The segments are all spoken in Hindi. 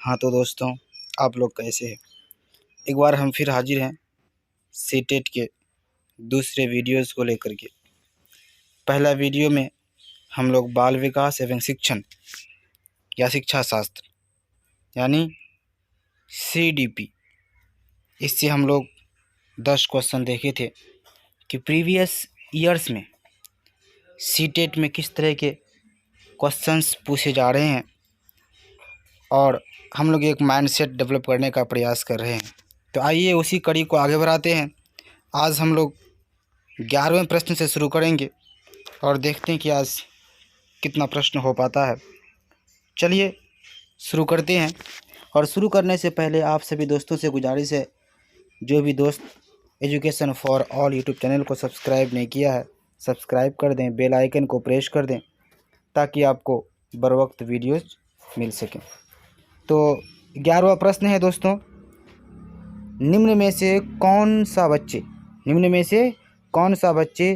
हाँ तो दोस्तों, आप लोग कैसे हैं। एक बार हम फिर हाजिर हैं सीटेट के दूसरे वीडियोस को लेकर के। पहला वीडियो में हम लोग बाल विकास एवं शिक्षण या शिक्षा शास्त्र यानी CDP, इससे हम लोग 10 क्वेश्चन देखे थे कि प्रीवियस ईयर्स में सीटेट में किस तरह के क्वेश्चंस पूछे जा रहे हैं और हम लोग एक माइंडसेट डेवलप करने का प्रयास कर रहे हैं। तो आइए उसी कड़ी को आगे बढ़ाते हैं। आज हम लोग 11वें प्रश्न से शुरू करेंगे और देखते हैं कि आज कितना प्रश्न हो पाता है। चलिए शुरू करते हैं। और शुरू करने से पहले आप सभी दोस्तों से गुजारिश है, जो भी दोस्त education for all YouTube channel को सब्सक्राइब नहीं किया है, सब्सक्राइब कर दें, बेल आइकन को प्रेस कर दें ताकि आपको बर वक्त वीडियोज़ मिल सकें। तो 11वां प्रश्न है दोस्तों, निम्न में से कौन सा बच्चे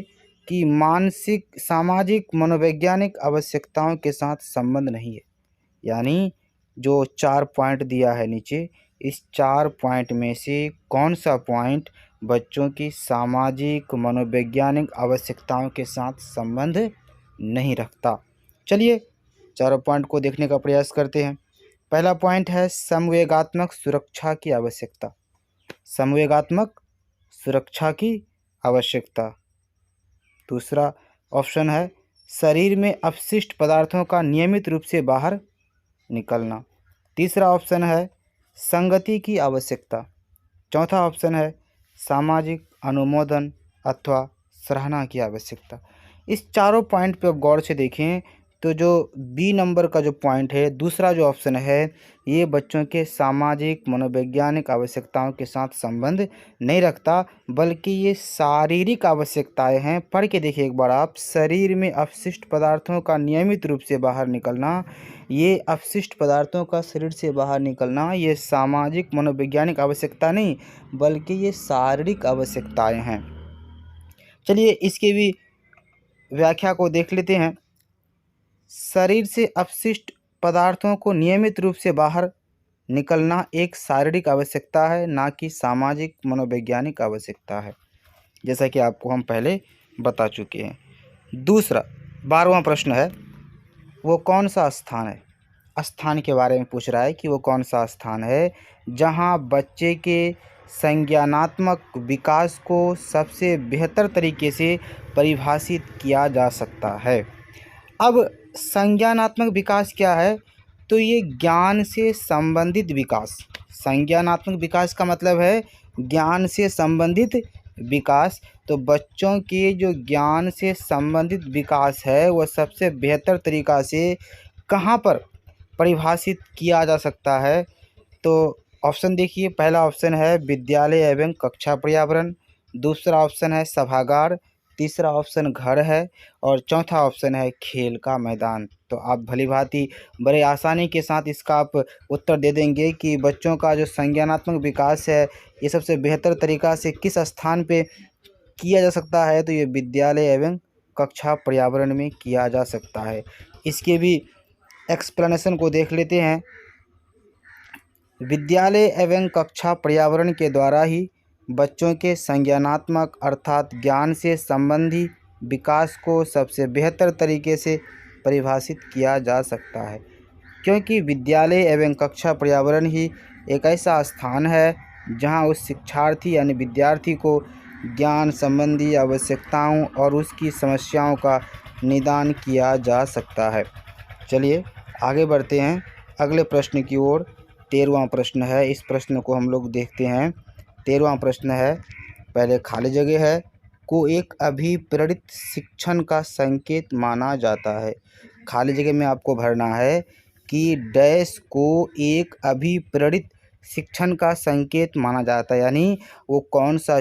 की मानसिक, सामाजिक, मनोवैज्ञानिक आवश्यकताओं के साथ संबंध नहीं है। यानी जो 4 पॉइंट दिया है नीचे, इस 4 पॉइंट में से कौन सा पॉइंट बच्चों की सामाजिक, मनोवैज्ञानिक आवश्यकताओं के साथ संबंध नहीं रखता। चलिए चारों पॉइंट को देखने का प्रयास करते हैं। पहला पॉइंट है संवेगात्मक सुरक्षा की आवश्यकता। संवेगात्मक सुरक्षा की आवश्यकता। दूसरा ऑप्शन है शरीर में अपशिष्ट पदार्थों का नियमित रूप से बाहर निकलना। तीसरा ऑप्शन है संगति की आवश्यकता। चौथा ऑप्शन है सामाजिक अनुमोदन अथवा सराहना की आवश्यकता। इस चारों पॉइंट पे आप गौर से देखें तो जो बी नंबर का जो पॉइंट है, दूसरा जो ऑप्शन है, ये बच्चों के सामाजिक, मनोवैज्ञानिक आवश्यकताओं के साथ संबंध नहीं रखता, बल्कि ये शारीरिक आवश्यकताएं हैं। पढ़ के देखिए एक बार आप, शरीर में अपशिष्ट पदार्थों का नियमित रूप से बाहर निकलना, ये अपशिष्ट पदार्थों का शरीर से बाहर निकलना, ये सामाजिक, मनोवैज्ञानिक आवश्यकता नहीं बल्कि ये शारीरिक आवश्यकताएं हैं। चलिए इसके भी व्याख्या को देख लेते हैं। शरीर से अपशिष्ट पदार्थों को नियमित रूप से बाहर निकलना एक शारीरिक आवश्यकता है, ना कि सामाजिक, मनोवैज्ञानिक आवश्यकता है, जैसा कि आपको हम पहले बता चुके हैं। दूसरा 12वां प्रश्न है, वो कौन सा स्थान है। स्थान के बारे में पूछ रहा है कि वो कौन सा स्थान है जहां बच्चे के संज्ञानात्मक विकास को सबसे बेहतर तरीके से परिभाषित किया जा सकता है। अब संज्ञानात्मक विकास क्या है, तो ये ज्ञान से संबंधित विकास। संज्ञानात्मक विकास का मतलब है ज्ञान से संबंधित विकास। तो बच्चों के जो ज्ञान से संबंधित विकास है वह सबसे बेहतर तरीक़ा से कहाँ पर परिभाषित किया जा सकता है। तो ऑप्शन देखिए, पहला ऑप्शन है विद्यालय एवं कक्षा पर्यावरण, दूसरा ऑप्शन है सभागार, तीसरा ऑप्शन घर है और चौथा ऑप्शन है खेल का मैदान। तो आप भलीभांति बड़े आसानी के साथ इसका आप उत्तर दे देंगे कि बच्चों का जो संज्ञानात्मक विकास है ये सबसे बेहतर तरीक़ा से किस स्थान पे किया जा सकता है, तो ये विद्यालय एवं कक्षा पर्यावरण में किया जा सकता है। इसके भी एक्सप्लेनेशन को देख लेते हैं। विद्यालय एवं कक्षा पर्यावरण के द्वारा ही बच्चों के संज्ञानात्मक अर्थात ज्ञान से संबंधी विकास को सबसे बेहतर तरीके से परिभाषित किया जा सकता है, क्योंकि विद्यालय एवं कक्षा पर्यावरण ही एक ऐसा स्थान है जहां उस शिक्षार्थी यानी विद्यार्थी को ज्ञान संबंधी आवश्यकताओं और उसकी समस्याओं का निदान किया जा सकता है। चलिए आगे बढ़ते हैं अगले प्रश्न की ओर। 13वां प्रश्न है, इस प्रश्न को हम लोग देखते हैं। 13वां प्रश्न है, पहले खाली जगह है, को एक अभिप्रेरित शिक्षण का संकेत माना जाता है। खाली जगह में आपको भरना है कि डैश को एक अभिप्रेरित शिक्षण का संकेत माना जाता है, यानी वो कौन सा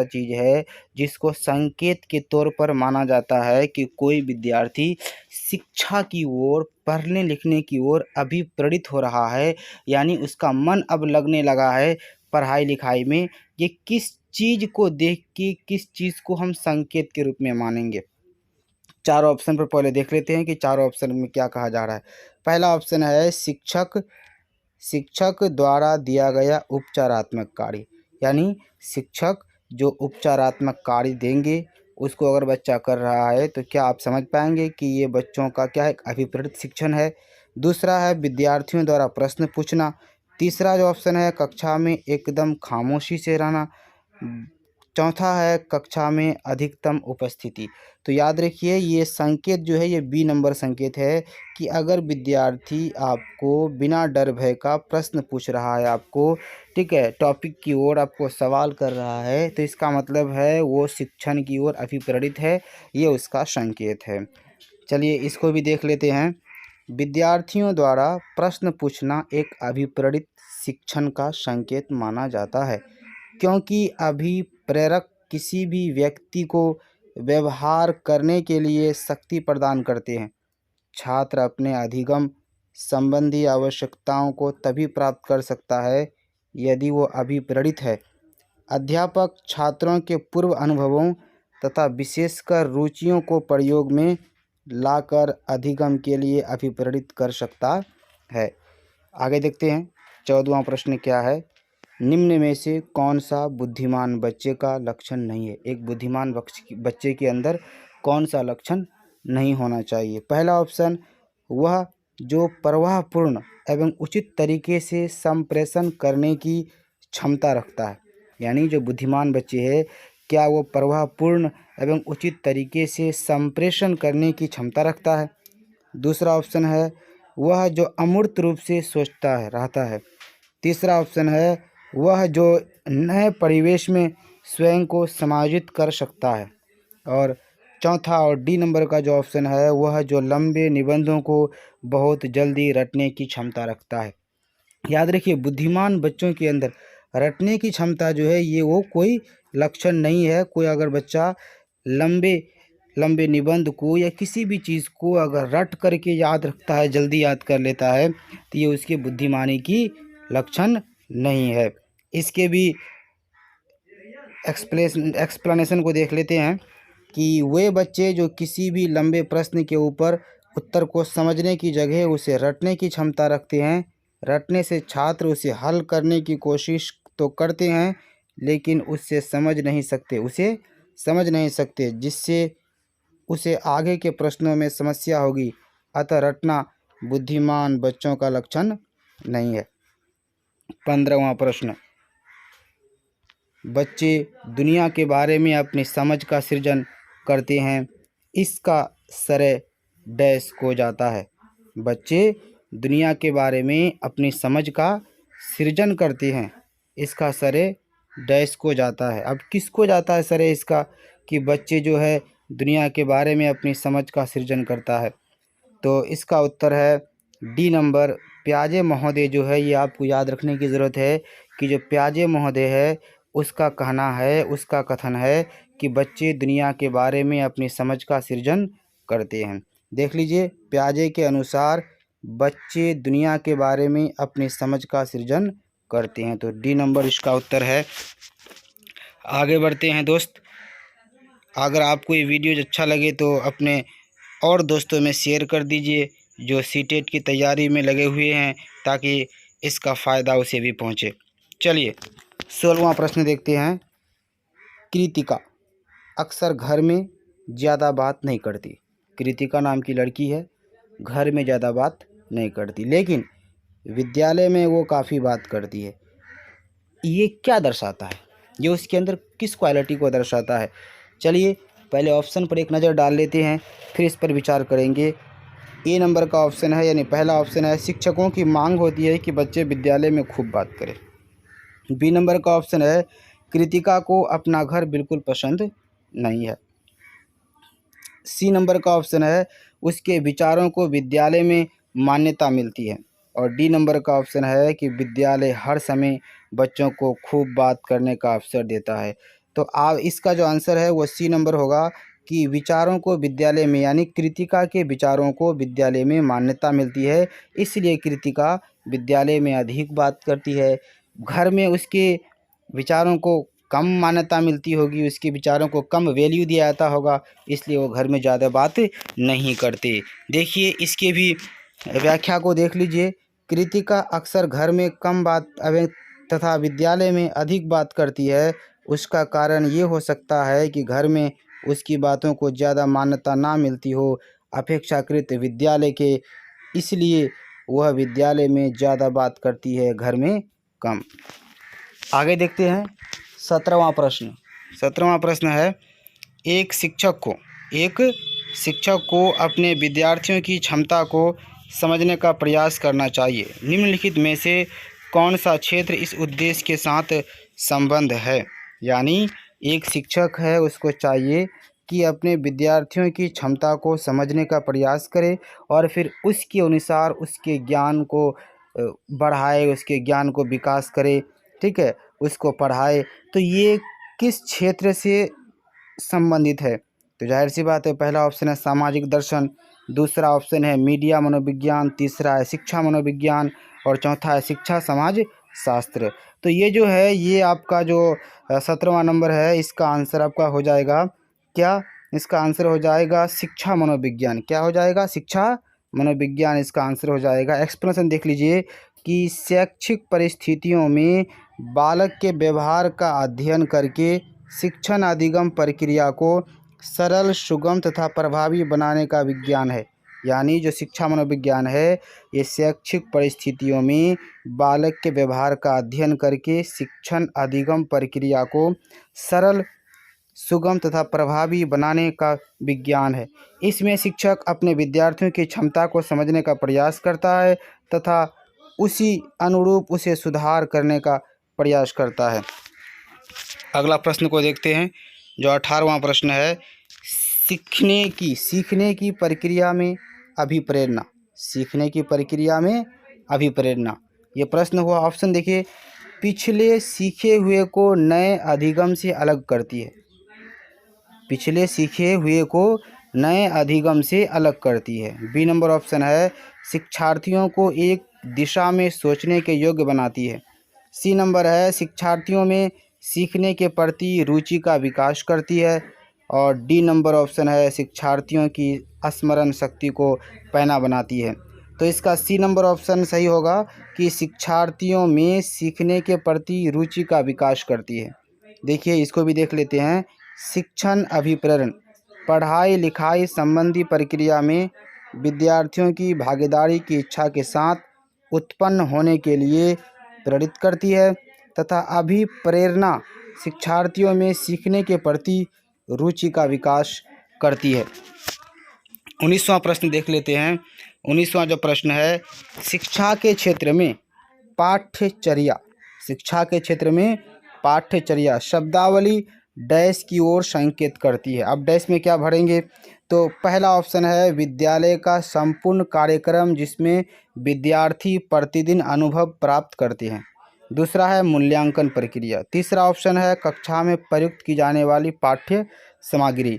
चीज़ है जिसको संकेत के तौर पर माना जाता है कि कोई विद्यार्थी शिक्षा की ओर, पढ़ने लिखने की ओर अभिप्रेरित हो रहा है, यानी उसका मन अब लगने लगा है पढ़ाई लिखाई में। ये किस चीज़ को देख के, किस चीज़ को हम संकेत के रूप में मानेंगे। चारों ऑप्शन पर पहले देख लेते हैं कि चारों ऑप्शन में क्या कहा जा रहा है। पहला ऑप्शन है शिक्षक द्वारा दिया गया उपचारात्मक कार्य, यानी शिक्षक जो उपचारात्मक कार्य देंगे उसको अगर बच्चा कर रहा है तो क्या आप समझ पाएंगे कि ये बच्चों का क्या है, अभिप्रेरित शिक्षण है। दूसरा है विद्यार्थियों द्वारा प्रश्न पूछना। तीसरा जो ऑप्शन है कक्षा में एकदम खामोशी से रहना। चौथा है कक्षा में अधिकतम उपस्थिति। तो याद रखिए ये संकेत जो है ये बी नंबर संकेत है कि अगर विद्यार्थी आपको बिना डर भय का प्रश्न पूछ रहा है आपको, ठीक है, टॉपिक की ओर आपको सवाल कर रहा है, तो इसका मतलब है वो शिक्षण की ओर अभिप्रेरित है, ये उसका संकेत है। चलिए इसको भी देख लेते हैं। विद्यार्थियों द्वारा प्रश्न पूछना एक अभिप्रेरित शिक्षण का संकेत माना जाता है, क्योंकि अभिप्रेरक किसी भी व्यक्ति को व्यवहार करने के लिए शक्ति प्रदान करते हैं। छात्र अपने अधिगम संबंधी आवश्यकताओं को तभी प्राप्त कर सकता है यदि वो अभिप्रेरित है। अध्यापक छात्रों के पूर्व अनुभवों तथा विशेषकर रुचियों को प्रयोग में लाकर अधिगम के लिए अभिप्रेरित कर सकता है। आगे देखते हैं 14वां प्रश्न क्या है। निम्न में से कौन सा बुद्धिमान बच्चे का लक्षण नहीं है। एक बुद्धिमान बच्चे के अंदर कौन सा लक्षण नहीं होना चाहिए। पहला ऑप्शन, वह जो प्रवाहपूर्ण एवं उचित तरीके से संप्रेषण करने की क्षमता रखता है, यानी जो बुद्धिमान बच्चे हैं क्या वो प्रवाहपूर्ण एवं उचित तरीके से संप्रेषण करने की क्षमता रखता है। दूसरा ऑप्शन है वह जो अमूर्त रूप से सोचता है रहता है। तीसरा ऑप्शन है वह जो नए परिवेश में स्वयं को समायोजित कर सकता है। और चौथा और डी नंबर का जो ऑप्शन है वह जो लंबे निबंधों को बहुत जल्दी रटने की क्षमता रखता है। याद रखिए बुद्धिमान बच्चों के अंदर रटने की क्षमता जो है ये वो कोई लक्षण नहीं है। कोई अगर बच्चा लंबे लंबे निबंध को या किसी भी चीज़ को अगर रट करके याद रखता है, जल्दी याद कर लेता है, तो ये उसके बुद्धिमानी की लक्षण नहीं है। इसके भी एक्सप्लेनेशन को देख लेते हैं कि वे बच्चे जो किसी भी लंबे प्रश्न के ऊपर उत्तर को समझने की जगह उसे रटने की क्षमता रखते हैं। रटने से छात्र उसे हल करने की कोशिश तो करते हैं लेकिन उसे समझ नहीं सकते, जिससे उसे आगे के प्रश्नों में समस्या होगी। अतः रटना बुद्धिमान बच्चों का लक्षण नहीं है। 15वां प्रश्न, बच्चे दुनिया के बारे में अपनी समझ का सृजन करते हैं, इसका श्रेय डैश को जाता है। बच्चे दुनिया के बारे में अपनी समझ का सृजन करते हैं, इसका श्रेय डैश को जाता है। अब किसको जाता है श्रेय इसका कि बच्चे जो है दुनिया के बारे में अपनी समझ का सृजन करता है? तो इसका उत्तर है डी नंबर, प्याजे महोदय जो है, ये आपको याद रखने की ज़रूरत है कि जो प्याजे महोदय है उसका कथन है कि बच्चे दुनिया के बारे में अपनी समझ का सृजन करते हैं। देख लीजिए प्याजे के अनुसार बच्चे दुनिया के बारे में अपनी समझ का सृजन करते हैं, तो डी नंबर इसका उत्तर है। आगे बढ़ते हैं दोस्त। अगर आपको ये वीडियो अच्छा लगे तो अपने और दोस्तों में शेयर कर दीजिए जो सीटेट की तैयारी में लगे हुए हैं, ताकि इसका फ़ायदा उसे भी पहुँचे। चलिए 16वां प्रश्न देखते हैं। कृतिका अक्सर घर में ज़्यादा बात नहीं करती। कृतिका नाम की लड़की है, घर में ज़्यादा बात नहीं करती, लेकिन विद्यालय में वो काफ़ी बात करती है। ये क्या दर्शाता है? ये उसके अंदर किस क्वालिटी को दर्शाता है? चलिए पहले ऑप्शन पर एक नज़र डाल लेते हैं, फिर इस पर विचार करेंगे। ए नंबर का ऑप्शन है, यानी पहला ऑप्शन है शिक्षकों की मांग होती है कि बच्चे विद्यालय में खूब बात करें। बी नंबर का ऑप्शन है कृतिका को अपना घर बिल्कुल पसंद नहीं है। सी नंबर का ऑप्शन है उसके विचारों को विद्यालय में मान्यता मिलती है। और डी नंबर का ऑप्शन है कि विद्यालय हर समय बच्चों को खूब बात करने का अवसर देता है। तो आप इसका जो आंसर है वो सी नंबर होगा कि विचारों को विद्यालय में, यानी कृतिका के विचारों को विद्यालय में मान्यता मिलती है, इसलिए कृतिका विद्यालय में अधिक बात करती है। घर में उसके विचारों को कम मान्यता मिलती होगी, उसके विचारों को कम वैल्यू दिया जाता होगा, इसलिए वो घर में ज़्यादा बात नहीं करते। देखिए इसके भी व्याख्या को देख लीजिए। कृतिका अक्सर घर में कम बात तथा विद्यालय में अधिक बात करती है। उसका कारण ये हो सकता है कि घर में उसकी बातों को ज़्यादा मान्यता ना मिलती हो अपेक्षाकृत विद्यालय के, इसलिए वह विद्यालय में ज़्यादा बात करती है, घर में कम। आगे देखते हैं 17वां प्रश्न। 17वां प्रश्न है, एक शिक्षक को अपने विद्यार्थियों की क्षमता को समझने का प्रयास करना चाहिए। निम्नलिखित में से कौन सा क्षेत्र इस उद्देश्य के साथ संबंध है? यानी एक शिक्षक है, उसको चाहिए कि अपने विद्यार्थियों की क्षमता को समझने का प्रयास करे और फिर उसके अनुसार उसके ज्ञान को बढ़ाए, उसके ज्ञान को विकास करे, ठीक है, उसको पढ़ाए। तो ये किस क्षेत्र से संबंधित है? तो जाहिर सी बात है, पहला ऑप्शन है सामाजिक दर्शन, दूसरा ऑप्शन है मीडिया मनोविज्ञान, तीसरा है शिक्षा मनोविज्ञान और चौथा है शिक्षा समाज शास्त्र। तो ये जो है, ये आपका जो 17वां नंबर है, इसका आंसर आपका हो जाएगा क्या? इसका आंसर हो जाएगा शिक्षा मनोविज्ञान। क्या हो जाएगा? शिक्षा मनोविज्ञान इसका आंसर हो जाएगा। एक्सप्लेनेशन देख लीजिए कि शैक्षिक परिस्थितियों में बालक के व्यवहार का अध्ययन करके शिक्षण अधिगम प्रक्रिया को सरल, सुगम तथा प्रभावी बनाने का विज्ञान है। यानी जो शिक्षा मनोविज्ञान है, ये शैक्षिक परिस्थितियों में बालक के व्यवहार का अध्ययन करके शिक्षण अधिगम प्रक्रिया को सरल, सुगम तथा प्रभावी बनाने का विज्ञान है। इसमें शिक्षक अपने विद्यार्थियों की क्षमता को समझने का प्रयास करता है तथा उसी अनुरूप उसे सुधार करने का प्रयास करता है। अगला प्रश्न को देखते हैं, जो 18वां प्रश्न है, सीखने की प्रक्रिया में अभिप्रेरणा। सीखने की प्रक्रिया में अभिप्रेरणा, ये प्रश्न हुआ। ऑप्शन देखिए, पिछले सीखे हुए को नए अधिगम से अलग करती है। पिछले सीखे हुए को नए अधिगम से अलग करती है। बी नंबर ऑप्शन है, शिक्षार्थियों को एक दिशा में सोचने के योग्य बनाती है। सी नंबर है, शिक्षार्थियों में सीखने के प्रति रुचि का विकास करती है। और डी नंबर ऑप्शन है, शिक्षार्थियों की स्मरण शक्ति को पैना बनाती है। तो इसका सी नंबर ऑप्शन सही होगा कि शिक्षार्थियों में सीखने के प्रति रुचि का विकास करती है। देखिए इसको भी देख लेते हैं। शिक्षण अभिप्रेरण पढ़ाई लिखाई संबंधी प्रक्रिया में विद्यार्थियों की भागीदारी की इच्छा के साथ उत्पन्न होने के लिए प्रेरित करती है तथा अभिप्रेरणा शिक्षार्थियों में सीखने के प्रति रुचि का विकास करती है। 19वां प्रश्न देख लेते हैं। 19वां जो प्रश्न है, शिक्षा के क्षेत्र में पाठ्यचर्या। शिक्षा के क्षेत्र में पाठ्यचर्या शब्दावली डैश की ओर संकेत करती है। अब डैश में क्या भरेंगे? तो पहला ऑप्शन है विद्यालय का संपूर्ण कार्यक्रम जिसमें विद्यार्थी प्रतिदिन अनुभव प्राप्त करते हैं। दूसरा है मूल्यांकन प्रक्रिया। तीसरा ऑप्शन है कक्षा में प्रयुक्त की जाने वाली पाठ्य सामग्री।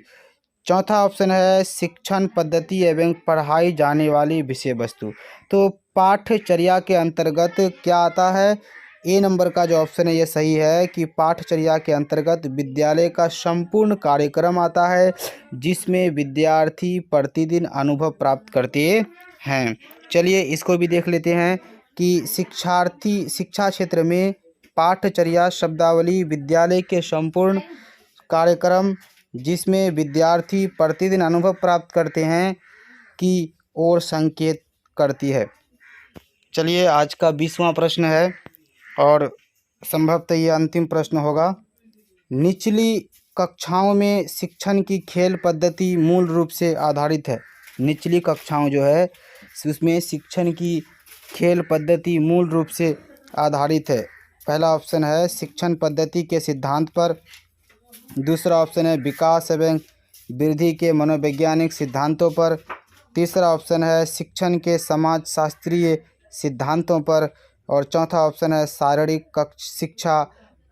चौथा ऑप्शन है शिक्षण पद्धति एवं पढ़ाई जाने वाली विषय वस्तु। तो पाठ्यचर्या के अंतर्गत क्या आता है? ए नंबर का जो ऑप्शन है ये सही है कि पाठ्यचर्या के अंतर्गत विद्यालय का संपूर्ण कार्यक्रम आता है जिसमें विद्यार्थी प्रतिदिन अनुभव प्राप्त करते हैं। चलिए इसको भी देख लेते हैं कि शिक्षा क्षेत्र में पाठ्यचर्या शब्दावली विद्यालय के संपूर्ण कार्यक्रम जिसमें विद्यार्थी प्रतिदिन अनुभव प्राप्त करते हैं की ओर संकेत करती है। चलिए आज का 20वां प्रश्न है और संभवतः ये अंतिम प्रश्न होगा। निचली कक्षाओं में शिक्षण की खेल पद्धति मूल रूप से आधारित है। निचली कक्षाओं जो है उसमें शिक्षण की खेल पद्धति मूल रूप से आधारित है। पहला ऑप्शन है शिक्षण पद्धति के सिद्धांत पर। दूसरा ऑप्शन है विकास एवं वृद्धि के मनोवैज्ञानिक सिद्धांतों पर। तीसरा ऑप्शन है शिक्षण के समाजशास्त्रीय सिद्धांतों पर। और चौथा ऑप्शन है शारीरिक शिक्षा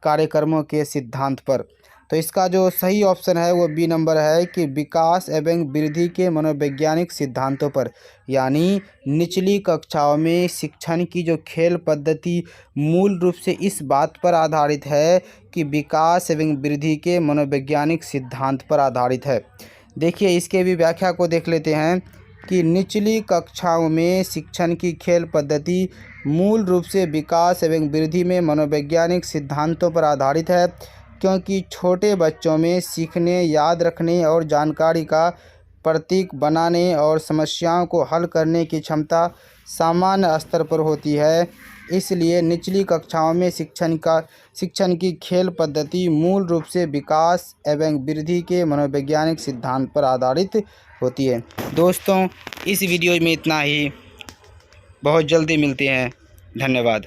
कार्यक्रमों के सिद्धांत पर। तो इसका जो सही ऑप्शन है वो बी नंबर है कि विकास एवं वृद्धि के मनोवैज्ञानिक सिद्धांतों पर, यानी निचली कक्षाओं में शिक्षण की जो खेल पद्धति मूल रूप से इस बात पर आधारित है कि विकास एवं वृद्धि के मनोवैज्ञानिक सिद्धांत पर आधारित है। देखिए इसके भी व्याख्या को देख लेते हैं कि निचली कक्षाओं में शिक्षण की खेल पद्धति मूल रूप से विकास एवं वृद्धि में मनोवैज्ञानिक सिद्धांतों पर आधारित है, क्योंकि छोटे बच्चों में सीखने, याद रखने और जानकारी का प्रतीक बनाने और समस्याओं को हल करने की क्षमता सामान्य स्तर पर होती है। इसलिए निचली कक्षाओं में शिक्षण की खेल पद्धति मूल रूप से विकास एवं वृद्धि के मनोवैज्ञानिक सिद्धांत पर आधारित होती है। दोस्तों इस वीडियो में इतना ही, बहुत जल्दी मिलते हैं, धन्यवाद।